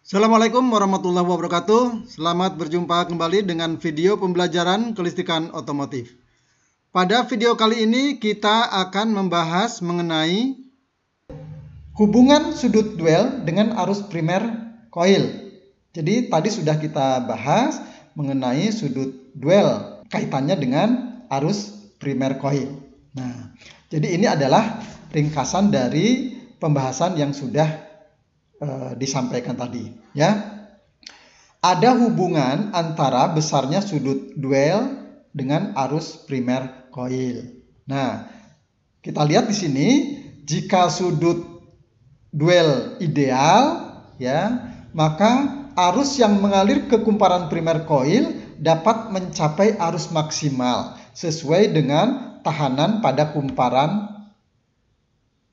Assalamualaikum warahmatullahi wabarakatuh. Selamat berjumpa kembali dengan video pembelajaran kelistrikan otomotif. Pada video kali ini kita akan membahas mengenai hubungan sudut duel dengan arus primer koil. Jadi tadi sudah kita bahas mengenai sudut duel kaitannya dengan arus primer koil. Nah, jadi ini adalah ringkasan dari pembahasan yang sudah disampaikan tadi, ya. Ada hubungan antara besarnya sudut duel dengan arus primer koil. Nah, kita lihat di sini, jika sudut duel ideal, ya, maka arus yang mengalir ke kumparan primer koil dapat mencapai arus maksimal sesuai dengan tahanan pada kumparan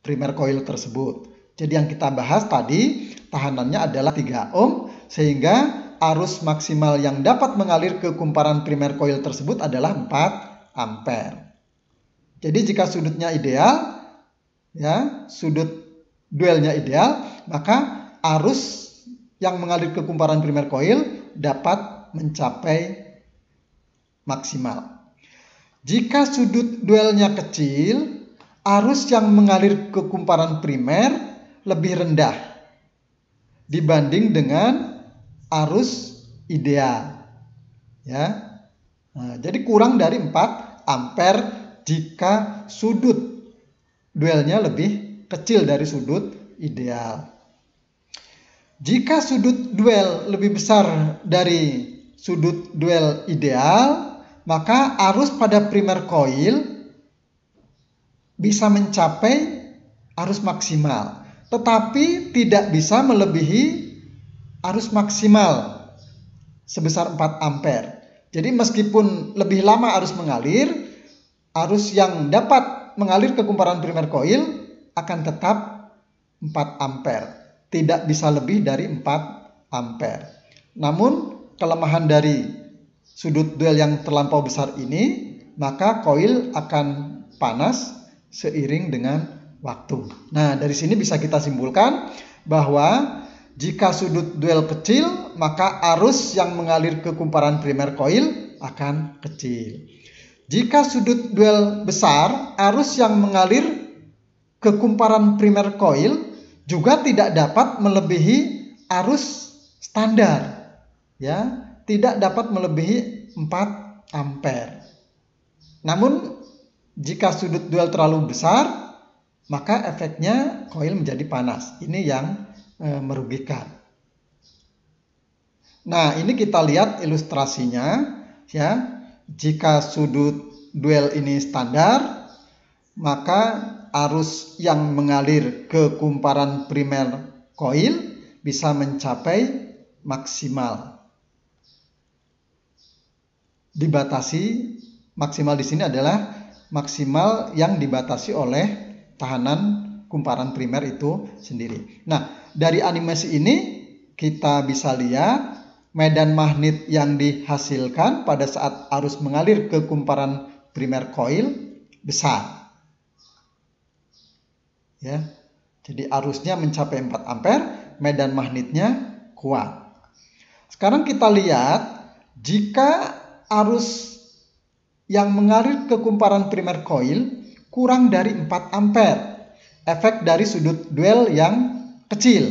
primer koil tersebut. Jadi yang kita bahas tadi tahanannya adalah 3 ohm sehingga arus maksimal yang dapat mengalir ke kumparan primer koil tersebut adalah 4 ampere. Jadi jika sudutnya ideal, ya, sudut duelnya ideal, maka arus yang mengalir ke kumparan primer koil dapat mencapai maksimal. Jika sudut duelnya kecil, arus yang mengalir ke kumparan primer lebih rendah dibanding dengan arus ideal, ya. Nah, jadi kurang dari 4 ampere jika sudut duelnya lebih kecil dari sudut ideal. Jika sudut duel lebih besar dari sudut duel ideal, maka arus pada primer koil bisa mencapai arus maksimal, tetapi tidak bisa melebihi arus maksimal sebesar 4 ampere. Jadi meskipun lebih lama arus mengalir, arus yang dapat mengalir ke kumparan primer koil akan tetap 4 ampere. Tidak bisa lebih dari 4 ampere. Namun kelemahan dari sudut duel yang terlampau besar ini, maka koil akan panas seiring dengan waktu. Nah, dari sini bisa kita simpulkan bahwa jika sudut duel kecil, maka arus yang mengalir ke kumparan primer koil akan kecil. Jika sudut duel besar, arus yang mengalir ke kumparan primer koil juga tidak dapat melebihi arus standar, ya, tidak dapat melebihi 4 ampere. Namun jika sudut duel terlalu besar, maka efeknya koil menjadi panas. Ini yang merugikan. Nah, ini kita lihat ilustrasinya, ya. Jika sudut duel ini standar, maka arus yang mengalir ke kumparan primer koil bisa mencapai maksimal. Dibatasi, maksimal di sini adalah maksimal yang dibatasi oleh tahanan kumparan primer itu sendiri. Nah, dari animasi ini kita bisa lihat medan magnet yang dihasilkan pada saat arus mengalir ke kumparan primer koil besar. Ya. Jadi arusnya mencapai 4 ampere, medan magnetnya kuat. Sekarang kita lihat jika arus yang mengalir ke kumparan primer koil kurang dari 4 ampere, efek dari sudut duel yang kecil,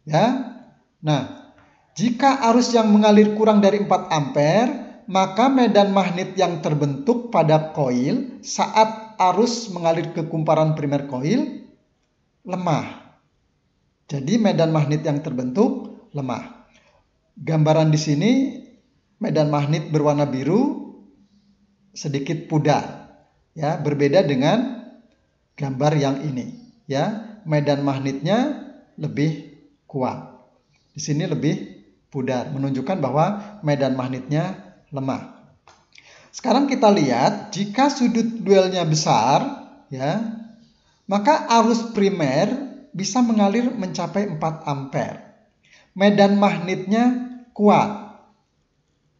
ya. Nah, jika arus yang mengalir kurang dari 4 ampere, maka medan magnet yang terbentuk pada koil saat arus mengalir ke kumparan primer koil lemah. Jadi medan magnet yang terbentuk lemah. Gambaran di sini medan magnet berwarna biru sedikit pudar, ya, berbeda dengan gambar yang ini, ya. Medan magnetnya lebih kuat. Di sini lebih pudar, menunjukkan bahwa medan magnetnya lemah. Sekarang kita lihat jika sudut duelnya besar, ya, maka arus primer bisa mengalir mencapai 4 ampere. Medan magnetnya kuat,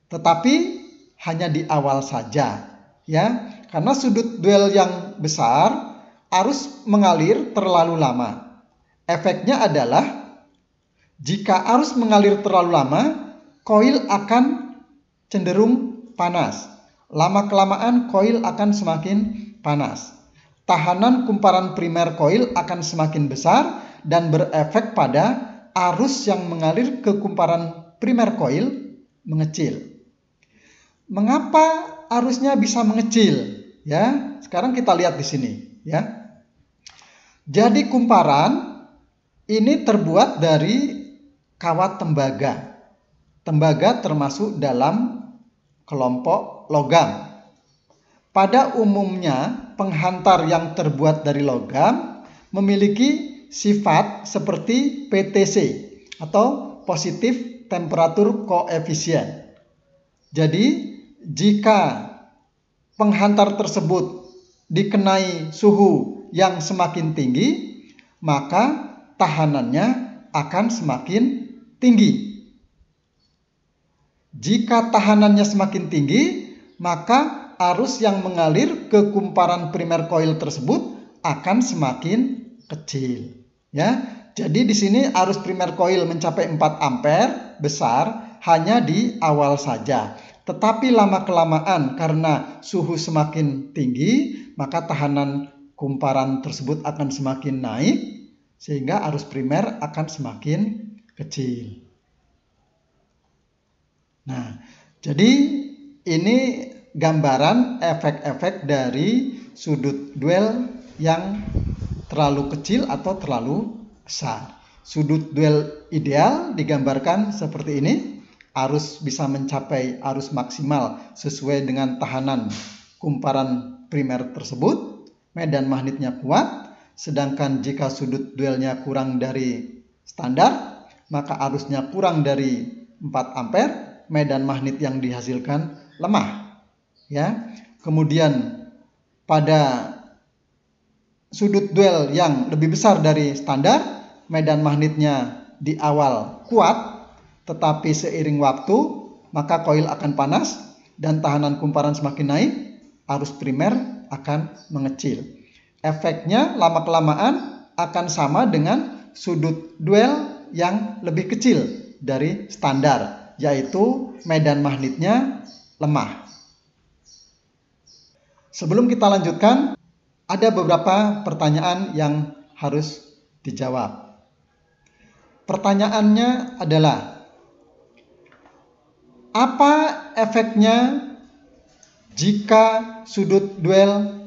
tetapi hanya di awal saja, ya, karena sudut duel yang besar arus mengalir terlalu lama. Efeknya adalah Jika arus mengalir terlalu lama, koil akan cenderung panas. Lama-kelamaan koil akan semakin panas. Tahanan kumparan primer koil akan semakin besar dan berefek pada arus yang mengalir ke kumparan primer koil mengecil. Mengapa arusnya bisa mengecil? Ya, sekarang kita lihat di sini, ya. Jadi kumparan ini terbuat dari kawat tembaga. Tembaga termasuk dalam kelompok logam. Pada umumnya, penghantar yang terbuat dari logam memiliki sifat seperti PTC atau positif temperatur koefisien. Jadi, jika penghantar tersebut dikenai suhu yang semakin tinggi, maka tahanannya akan semakin tinggi. Jika tahanannya semakin tinggi, maka arus yang mengalir ke kumparan primer koil tersebut akan semakin kecil. Ya, jadi di sini arus primer koil mencapai 4 ampere besar hanya di awal saja. Tetapi lama-kelamaan karena suhu semakin tinggi, maka tahanan kumparan tersebut akan semakin naik sehingga arus primer akan semakin kecil. Nah, jadi ini gambaran efek-efek dari sudut duel yang terlalu kecil atau terlalu besar. Sudut duel ideal digambarkan seperti ini. Arus bisa mencapai arus maksimal sesuai dengan tahanan kumparan primer tersebut. Medan magnetnya kuat. Sedangkan jika sudut duelnya kurang dari standar, maka arusnya kurang dari 4 ampere. Medan magnet yang dihasilkan lemah. Ya. Kemudian pada sudut duel yang lebih besar dari standar, medan magnetnya di awal kuat, tetapi seiring waktu maka koil akan panas dan tahanan kumparan semakin naik, arus primer akan mengecil. Efeknya lama-kelamaan akan sama dengan sudut duel yang lebih kecil dari standar, yaitu medan magnetnya lemah. Sebelum kita lanjutkan, ada beberapa pertanyaan yang harus dijawab. Pertanyaannya adalah, apa efeknya jika sudut duel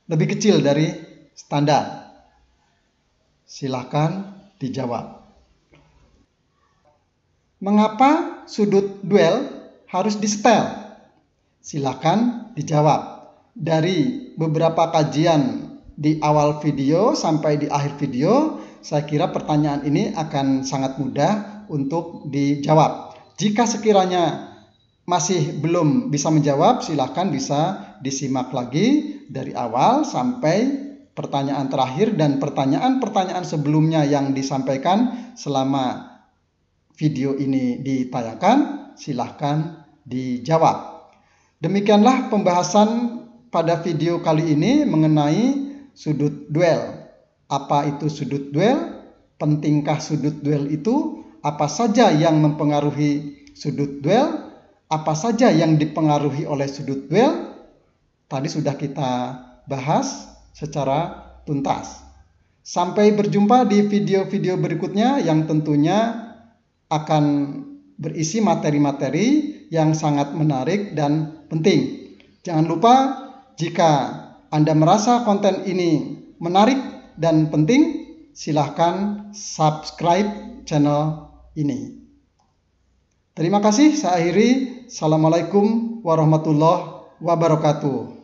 lebih kecil dari standar? Silakan dijawab. Mengapa sudut duel harus disetel? Silakan dijawab. Dari beberapa kajian di awal video sampai di akhir video, saya kira pertanyaan ini akan sangat mudah untuk dijawab. Jika sekiranya masih belum bisa menjawab, silakan bisa disimak lagi dari awal sampai pertanyaan terakhir, dan pertanyaan-pertanyaan sebelumnya yang disampaikan selama video ini ditayangkan, silahkan dijawab. Demikianlah pembahasan pada video kali ini mengenai sudut duel. Apa itu sudut duel? Pentingkah sudut duel itu? Apa saja yang mempengaruhi sudut duel? Apa saja yang dipengaruhi oleh sudut duel? Tadi sudah kita bahas secara tuntas. Sampai berjumpa di video-video berikutnya yang tentunya akan berisi materi-materi yang sangat menarik dan penting. Jangan lupa, jika Anda merasa konten ini menarik dan penting, silahkan subscribe channel ini. Terima kasih, saya akhiri. Assalamualaikum warahmatullahi wabarakatuh.